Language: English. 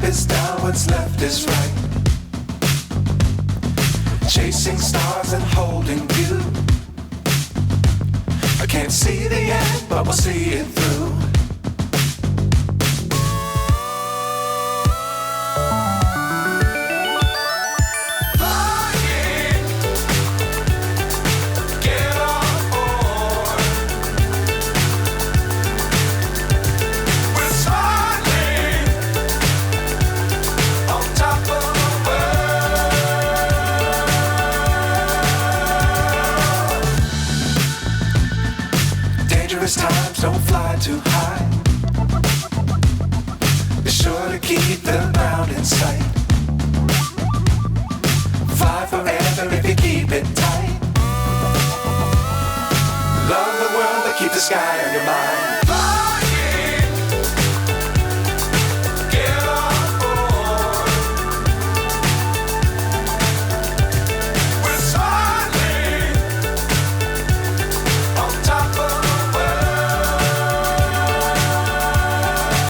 is down, what's left is right. Chasing stars and holding you. I can't see the end, but we'll see it through. Times don't fly too high. Be sure to keep the ground in sight. Fly forever if you keep it tight. Love the world, but keep the sky on your mind.